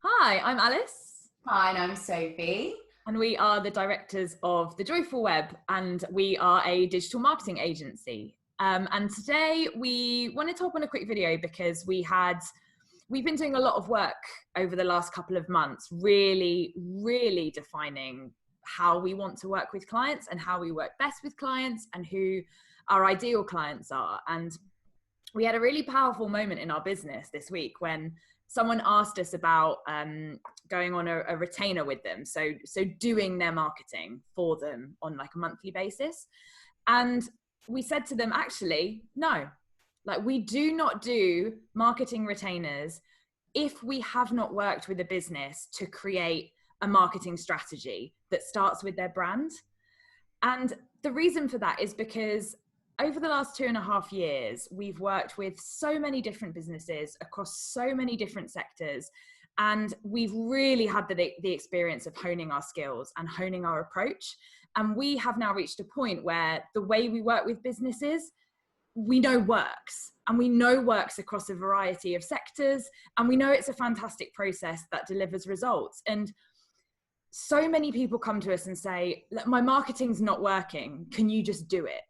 Hi, I'm Alice, Hi, and I'm Sophie. and we are the directors of The Joyful Web, and we are a digital marketing agency. And today we wanted to hop on a quick video because we've been doing a lot of work over the last couple of months, really defining how we want to work with clients and how we work best with clients and who our ideal clients are. And we had a really powerful moment in our business this week when someone asked us about going on a retainer with them, so doing their marketing for them on like a monthly basis. And we said to them, actually, no, like we do not do marketing retainers if we have not worked with a business to create a marketing strategy that starts with their brand. And the reason for that is because over the last 2.5 years, we've worked with so many different businesses across so many different sectors. And we've really had the experience of honing our skills and honing our approach. And we have now reached a point where the way we work with businesses, we know works, and we know works across a variety of sectors. And we know it's a fantastic process that delivers results. And so many people come to us and say, my marketing's not working. Can you just do it?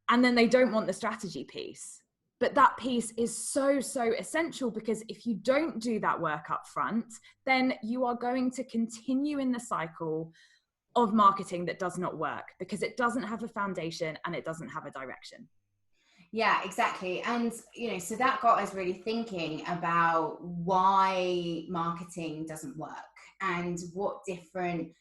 And then they don't want the strategy piece. But that piece is so essential, because if you don't do that work up front, then you are going to continue in the cycle of marketing that does not work because it doesn't have a foundation and it doesn't have a direction. Yeah, exactly. And, so that got us really thinking about why marketing doesn't work and what different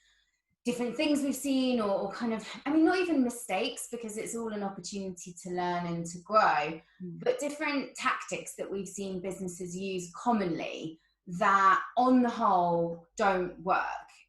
things we've seen or kind of, not even mistakes, because it's all an opportunity to learn and to grow, but different tactics that we've seen businesses use commonly that on the whole don't work.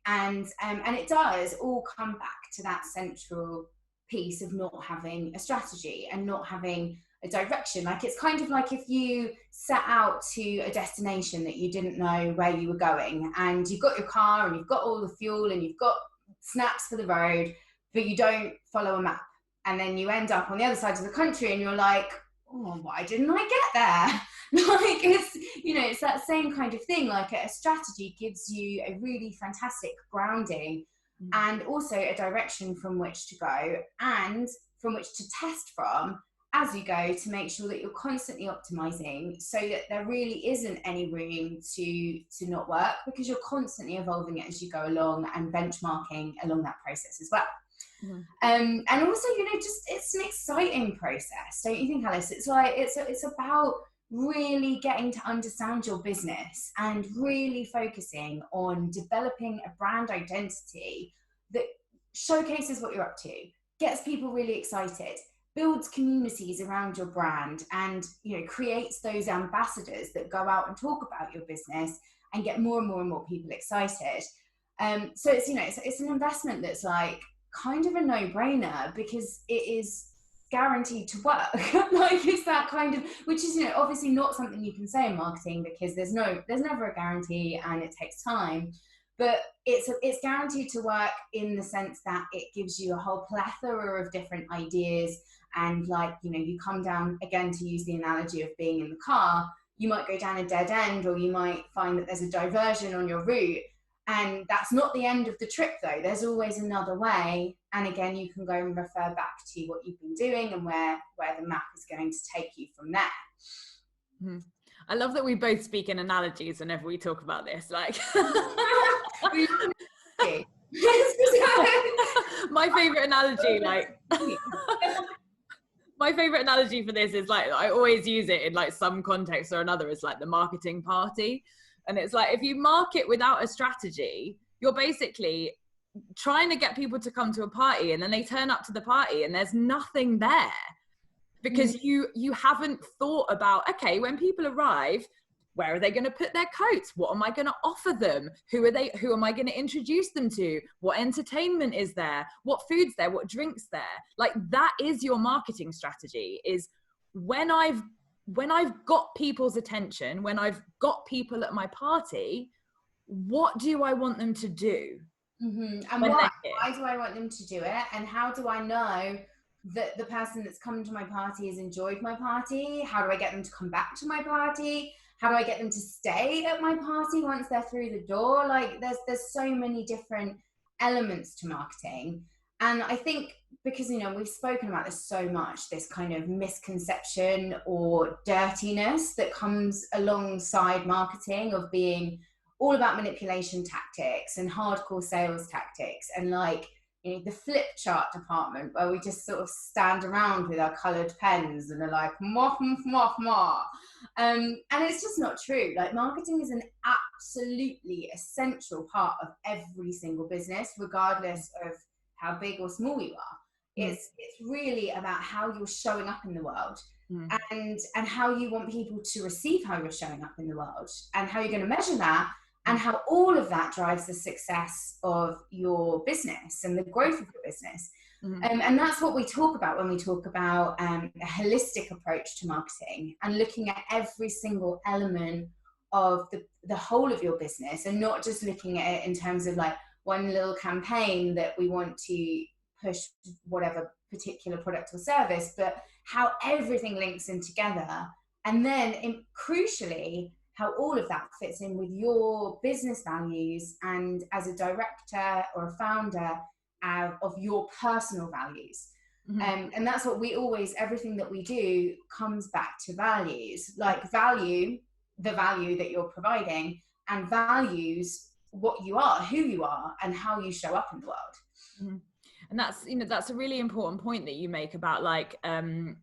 And it does all come back to that central piece of not having a strategy and not having a direction. Like, it's kind of like if you set out to a destination that you didn't know where you were going, and you've got your car and you've got all the fuel and you've got snaps for the road, but you don't follow a map, and then you end up on the other side of the country and you're like, oh, why didn't I get there? Like, it's that same kind of thing. Like, a strategy gives you a really fantastic grounding and also a direction from which to go and from which to test from as you go, to make sure that you're constantly optimizing, so that there really isn't any room to not work, because you're constantly evolving it as you go along and benchmarking along that process as well. And also, just, it's an exciting process, don't you think, Alice? It's like it's about really getting to understand your business and really focusing on developing a brand identity that showcases what you're up to, gets people really excited, builds communities around your brand, and creates those ambassadors that go out and talk about your business and get more and more people excited. So it's an investment that's like kind of a no-brainer, because it is guaranteed to work. Like, it's that kind of, which is obviously not something you can say in marketing, because there's never a guarantee and it takes time. But it's guaranteed to work in the sense that it gives you a whole plethora of different ideas. And like, you come down, again, to use the analogy of being in the car, you might go down a dead end, or you might find that there's a diversion on your route. And that's not the end of the trip, though. There's always another way. And again, you can go and refer back to what you've been doing and where the map is going to take you from there. I love that we both speak in analogies whenever we talk about this. Like, my favorite analogy, my favorite analogy for this is, like, I always use it in like some context or another, is like the marketing party. And it's like, if you market without a strategy, you're basically trying to get people to come to a party, and then they turn up to the party and there's nothing there, because you haven't thought about, okay, when people arrive, where are they going to put their coats? What am I going to offer them? Who am I going to introduce them to? What entertainment is there? What food's there? What drinks there? Like, that is your marketing strategy, is when I've got people's attention, when I've got people at my party, what do I want them to do? And why do I want them to do it? And how do I know that the person that's come to my party has enjoyed my party? How do I get them to come back to my party? how do I get them to stay at my party once they're through the door? Like there's so many different elements to marketing. And I think because, you know, we've spoken about this so much, this kind of misconception or dirtiness that comes alongside marketing of being all about manipulation tactics and hardcore sales tactics, and like, you know, the flip chart department where we just sort of stand around with our coloured pens and are like, mwah, mwah, mwah, mwah. And it's just not true. Like, marketing is an absolutely essential part of every single business, regardless of how big or small you are. It's really about how you're showing up in the world, and how you want people to receive how you're showing up in the world, and how you're going to measure that, and how all of that drives the success of your business and the growth of your business. And that's what we talk about when we talk about a holistic approach to marketing, and looking at every single element of the whole of your business, and not just looking at it in terms of like one little campaign that we want to push whatever particular product or service, but how everything links in together. And then crucially, how all of that fits in with your business values, and as a director or a founder of your personal values. And that's what we always, everything that we do comes back to values, like value, the value that you're providing, and values what you are, who you are, and how you show up in the world. And that's, you know, that's a really important point that you make about like the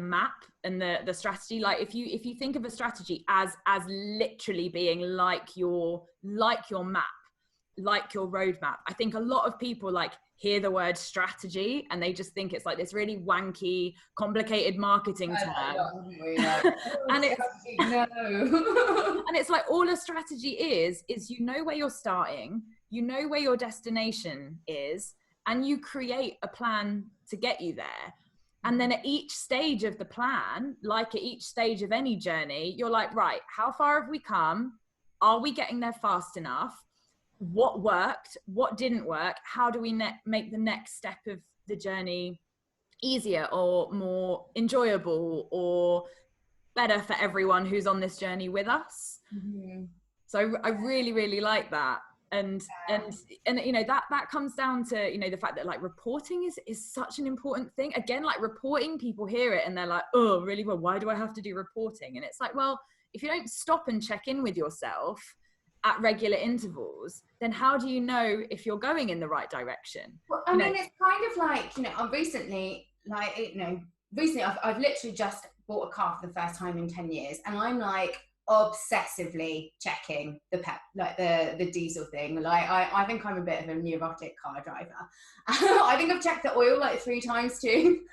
map and the strategy. Like if you think of a strategy as literally being like your map, like your roadmap, I think a lot of people like hear the word strategy and they just think it's like this really wanky, complicated marketing term. And it's like, all a strategy is you know where you're starting, you know where your destination is, and you create a plan to get you there. And then at each stage of the plan, like at each stage of any journey, you're like, right, how far have we come? Are we getting there fast enough? What worked? What didn't work? How do we make the next step of the journey easier or more enjoyable or better for everyone who's on this journey with us? So I really, really like that. And you know, that comes down to, you know, the fact that like reporting is such an important thing. Again, like reporting, people hear it and they're like, oh, really? Well, why do I have to do reporting? And it's like, well, if you don't stop and check in with yourself at regular intervals, then how do you know if you're going in the right direction? Well, I mean, it's kind of like, you know, I've recently I've literally just bought a car for the first time in 10 years, and I'm like obsessively checking the diesel thing. Like I think I'm a bit of a neurotic car driver. I think I've checked the oil like 3 times too.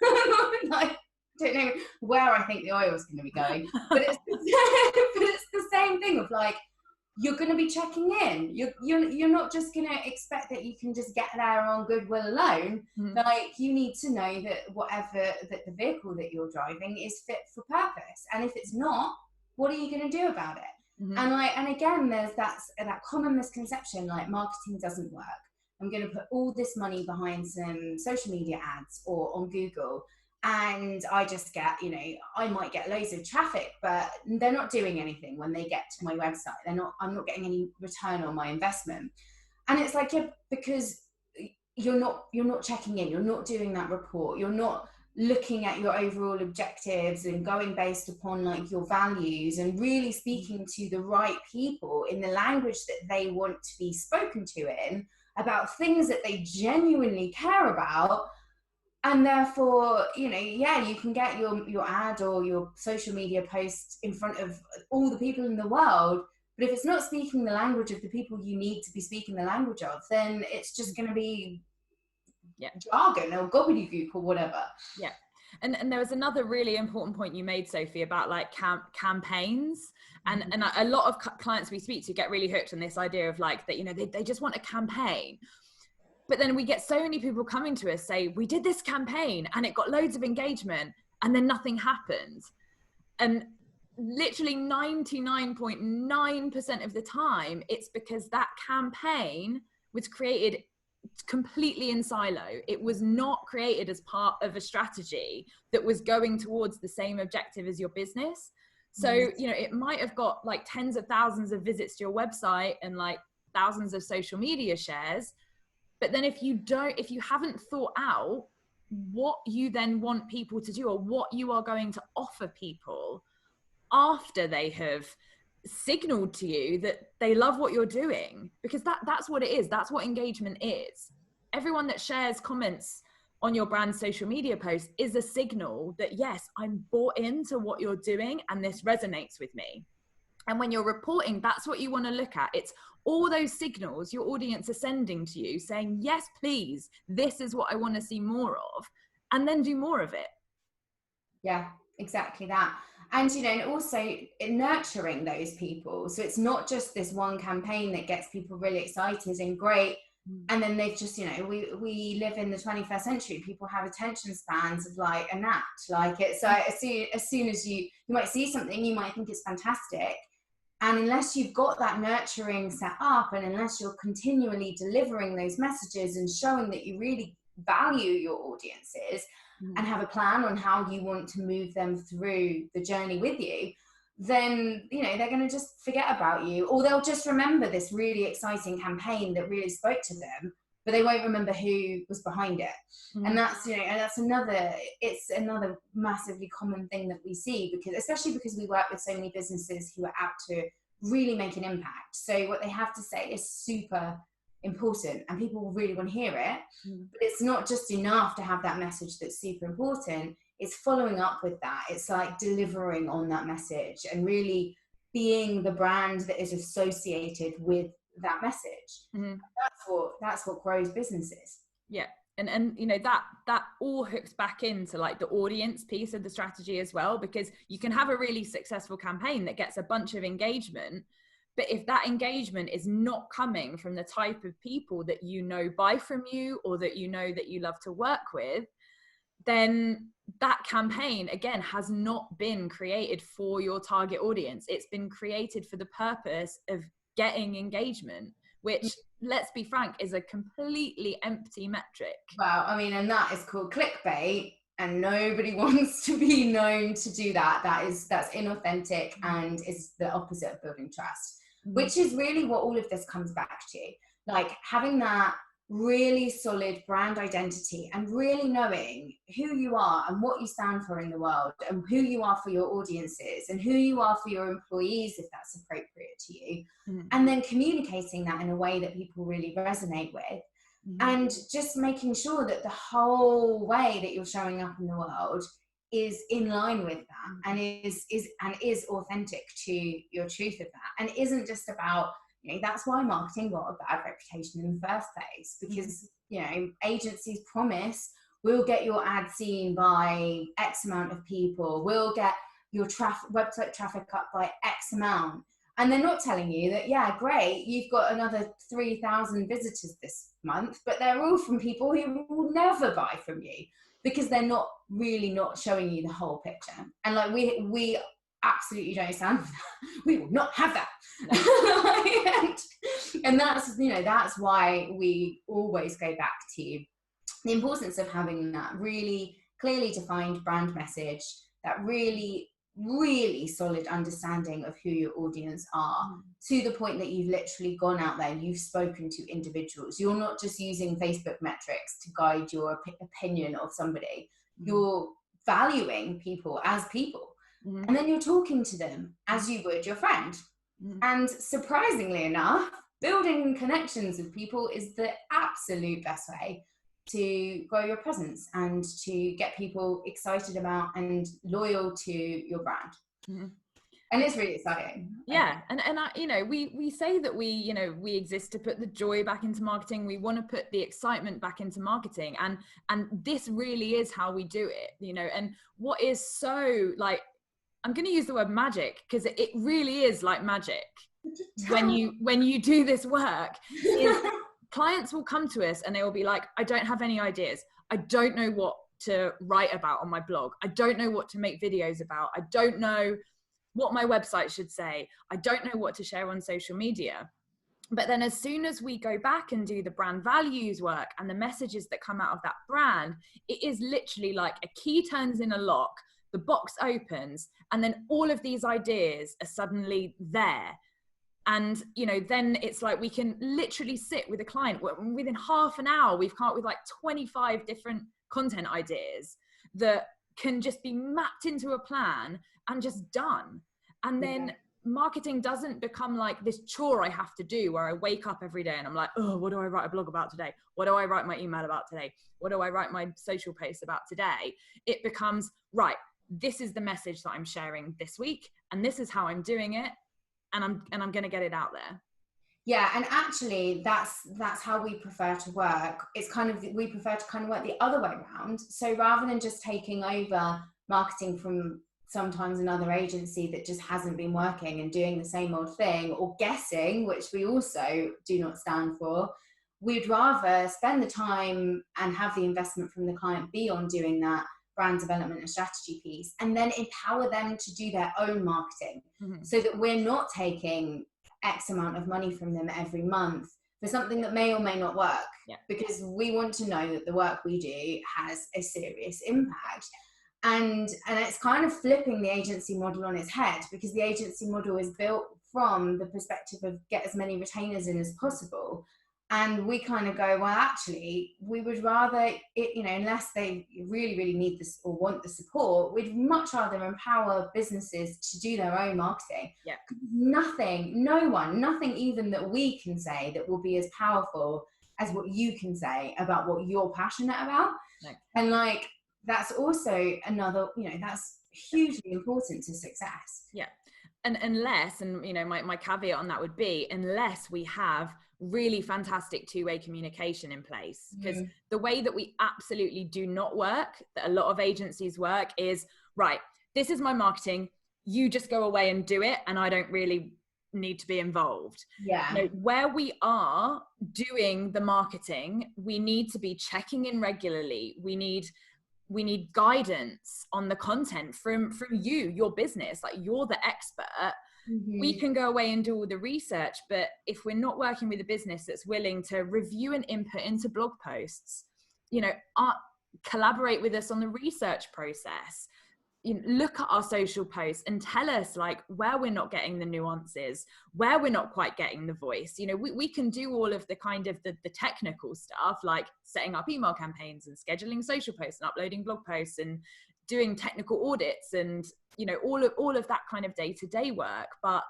Like, don't know where I think the oil is going to be going, but it's the same thing of like, you're going to be checking in. You're not just going to expect that you can just get there on goodwill alone. Like, you need to know that that the vehicle that you're driving is fit for purpose, and if it's not, what are you going to do about it? And again, there's that common misconception, like marketing doesn't work. I'm going to put all this money behind some social media ads or on Google, and I just get, you know, I might get loads of traffic, but they're not doing anything when they get to my website. I'm not getting any return on my investment. And it's like, yeah, because you're not checking in, you're not doing that report, you're not looking at your overall objectives and going based upon like your values, and really speaking to the right people in the language that they want to be spoken to in, about things that they genuinely care about. And therefore, you know, yeah, you can get your ad or your social media post in front of all the people in the world, but if it's not speaking the language of the people you need to be speaking the language of, then it's just going to be jargon or gobbledygook or whatever. Yeah. And there was another really important point you made, Sophie, about like campaigns. And a lot of clients we speak to get really hooked on this idea of like that, you know, they just want a campaign. But then we get so many people coming to us say, we did this campaign and it got loads of engagement and then nothing happened. And literally 99.9% of the time, it's because that campaign was created completely in silo. It was not created as part of a strategy that was going towards the same objective as your business. So, you know, it might have got like tens of thousands of visits to your website and like thousands of social media shares. But then if you haven't thought out what you then want people to do or what you are going to offer people after they have signaled to you that they love what you're doing, because that's what it is. That's what engagement is. Everyone that shares comments on your brand's social media post is a signal that, yes, I'm bought into what you're doing and this resonates with me. And when you're reporting, that's what you want to look at. It's all those signals your audience are sending to you saying, yes, please, this is what I want to see more of, and then do more of it. Yeah, exactly that. And, you know, and also nurturing those people. So it's not just this one campaign that gets people really excited and great. And then they've just, you know, we live in the 21st century. People have attention spans of like a gnat. Like it's like as soon as you might see something, you might think it's fantastic. And unless you've got that nurturing set up, and unless you're continually delivering those messages and showing that you really value your audiences and have a plan on how you want to move them through the journey with you, then, you know, they're going to just forget about you, or they'll just remember this really exciting campaign that really spoke to them, but they won't remember who was behind it. And that's, you know, and that's another massively common thing that we see, because especially because we work with so many businesses who are out to really make an impact. So what they have to say is super important and people really want to hear it. But it's not just enough to have that message that's super important. It's following up with that. It's like delivering on that message and really being the brand that is associated with that message. That's what grows businesses. Yeah. And you know, that all hooks back into like the audience piece of the strategy as well, because you can have a really successful campaign that gets a bunch of engagement, but if that engagement is not coming from the type of people that you know buy from you or that you know that you love to work with, then that campaign again has not been created for your target audience. It's been created for the purpose of getting engagement, which, let's be frank, is a completely empty metric. Wow, I mean, and that is called clickbait, and nobody wants to be known to do that. That's inauthentic and is the opposite of building trust, which is really what all of this comes back to. Like having that really solid brand identity and really knowing who you are and what you stand for in the world and who you are for your audiences and who you are for your employees, if that's appropriate to you, and then communicating that in a way that people really resonate with, and just making sure that the whole way that you're showing up in the world is in line with that and is authentic to your truth of that, and isn't just about, you know, that's why marketing got a bad reputation in the first place, because, you know, agencies promise we'll get your ad seen by X amount of people, we'll get your website traffic up by X amount. And they're not telling you that, yeah, great, you've got another 3,000 visitors this month, but they're all from people who will never buy from you, because they're not showing you the whole picture. And like we absolutely don't stand for that. We will not have that. and that's, you know, that's why we always go back to the importance of having that really clearly defined brand message, that really solid understanding of who your audience are, to the point that you've literally gone out there, you've spoken to individuals. You're not just using Facebook metrics to guide your opinion of somebody. You're valuing people as people. And then you're talking to them as you would your friend. And surprisingly enough, building connections with people is the absolute best way to grow your presence and to get people excited about and loyal to your brand. And it's really exciting. Yeah. And I, you know, we say that we exist to put the joy back into marketing. We want to put the excitement back into marketing. And this really is how we do it, you know. And what is so, like, I'm going to use the word magic, because it really is like magic when you do this work, is clients will come to us and they will be like, I don't have any ideas. I don't know what to write about on my blog. I don't know what to make videos about. I don't know what my website should say. I don't know what to share on social media. But then as soon as we go back and do the brand values work and the messages that come out of that brand, it is literally like a key turns in a lock. the box opens, and then all of these ideas are suddenly there. And, you know, then it's like we can literally sit with a client within half an hour, we've come up with like 25 different content ideas that can just be mapped into a plan and just done. And then marketing doesn't become like this chore I have to do where I wake up every day and I'm like, oh, what do I write a blog about today? What do I write my email about today? What do I write my social post about today? It becomes, right, this is the message that I'm sharing this week, and this is how I'm doing it. And I'm going to get it out there. Yeah, and actually that's how we prefer to work. It's kind of, we prefer to kind of work the other way around. So rather than just taking over marketing from sometimes another agency that just hasn't been working and doing the same old thing, or guessing, which we also do not stand for, we'd rather spend the time and have the investment from the client be on doing that brand development and strategy piece, and then empower them to do their own marketing, so that we're not taking X amount of money from them every month for something that may or may not work, because we want to know that the work we do has a serious impact. And it's kind of flipping the agency model on its head, because the agency model is built from the perspective of get as many retainers in as possible. And we kind of go, well, actually, we would rather, unless they really, really need this or want the support, we'd much rather empower businesses to do their own marketing. Yeah. Nothing even that we can say that will be as powerful as what you can say about what you're passionate about. No. And like, that's also another, that's hugely important to success. Yeah. And unless, my caveat on that would be, unless we have really fantastic two-way communication in place, because the way that we absolutely do not work, that a lot of agencies work, is, right, this is my marketing, you just go away and do it, and I don't really need to be involved. Yeah. Where we are doing the marketing, we need to be checking in regularly. We need guidance on the content from you, your business. Like, you're the expert. We can go away and do all the research, but if we're not working with a business that's willing to review and input into blog posts, collaborate with us on the research process, look at our social posts and tell us like where we're not getting the nuances, where we're not quite getting the voice. We can do all of the kind of the technical stuff, like setting up email campaigns and scheduling social posts and uploading blog posts and doing technical audits and all of that kind of day-to-day work. But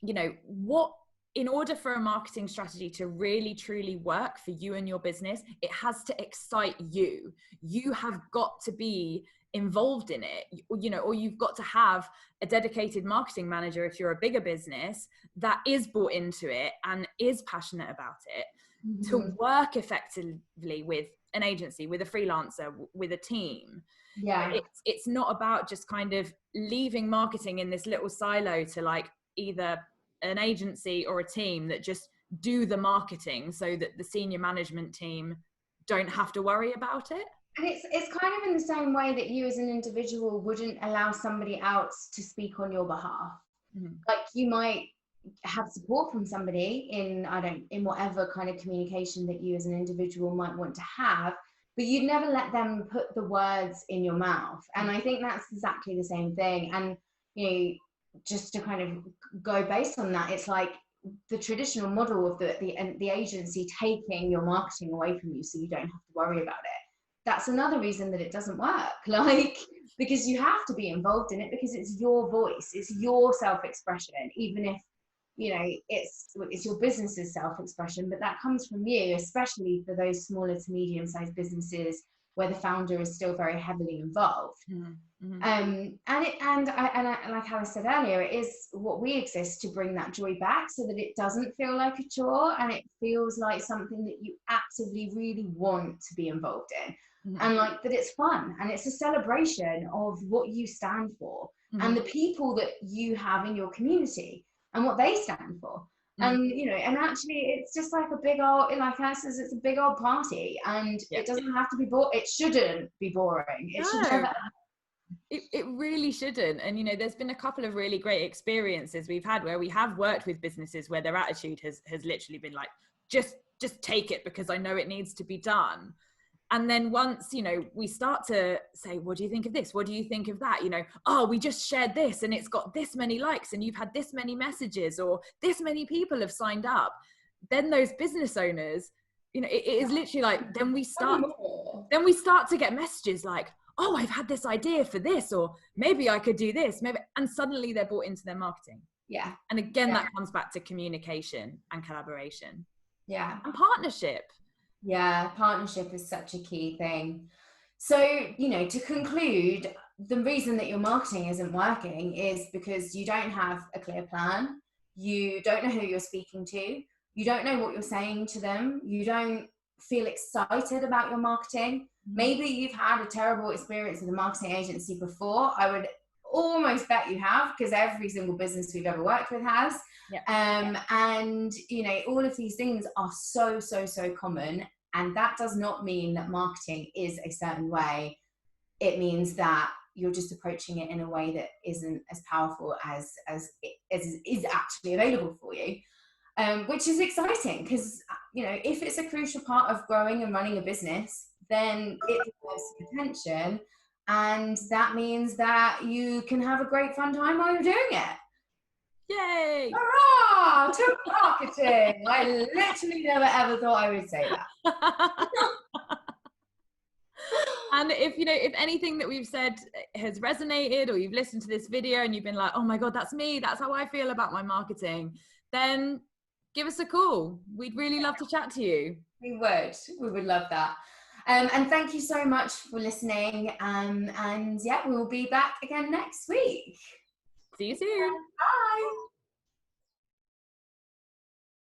in order for a marketing strategy to really truly work for you and your business, it has to excite you. You have got to be involved in it, or you've got to have a dedicated marketing manager if you're a bigger business that is bought into it and is passionate about it, to work effectively with an agency, with a freelancer, with a team. It's not about just kind of leaving marketing in this little silo to like either an agency or a team that just do the marketing so that the senior management team don't have to worry about it. And it's kind of in the same way that you as an individual wouldn't allow somebody else to speak on your behalf. Like, you might have support from somebody in whatever kind of communication that you as an individual might want to have, but you'd never let them put the words in your mouth. And I think that's exactly the same thing. And just to kind of go based on that, it's like the traditional model of the agency taking your marketing away from you so you don't have to worry about it. That's another reason that it doesn't work, because you have to be involved in it, because it's your voice, it's your self-expression, even if it's your business's self-expression, but that comes from you, especially for those smaller to medium-sized businesses where the founder is still very heavily involved. And like how I said earlier, it is what we exist to bring that joy back, so that it doesn't feel like a chore and it feels like something that you actively really want to be involved in. And like that it's fun and it's a celebration of what you stand for and the people that you have in your community and what they stand for. And and actually it's just like a big old, like us, it's a big old party, and it doesn't have to be it shouldn't be boring. It really shouldn't. And there's been a couple of really great experiences we've had where we have worked with businesses where their attitude has literally been like, just take it because I know it needs to be done. And then once, you know, we start to say, what do you think of this? What do you think of that? You know, oh, we just shared this and it's got this many likes and you've had this many messages or this many people have signed up. Then those business owners, you know, it is literally like, then we start to get messages like, oh, I've had this idea for this, or maybe I could do this, maybe. And suddenly they're brought into their marketing. Yeah. And again, that comes back to communication and collaboration. Yeah. And partnership. Yeah, partnership is such a key thing. So, you know, to conclude, the reason that your marketing isn't working is because you don't have a clear plan. You don't know who you're speaking to. You don't know what you're saying to them. You don't feel excited about your marketing. Maybe you've had a terrible experience with a marketing agency before. I would almost bet you have, because every single business we've ever worked with has. And, you know, all of these things are so common. And that does not mean that marketing is a certain way. It means that you're just approaching it in a way that isn't as powerful as is actually available for you, which is exciting because, you know, if it's a crucial part of growing and running a business, then it deserves some attention. And that means that you can have a great fun time while you're doing it. Yay! Hurrah! To marketing! I literally never ever thought I would say that. And if, you know, if anything that we've said has resonated, or you've listened to this video and you've been like, oh my God, that's me, that's how I feel about my marketing, then give us a call. We'd really love to chat to you. We would love that. And thank you so much for listening. And yeah, we'll be back again next week. See you soon. Bye.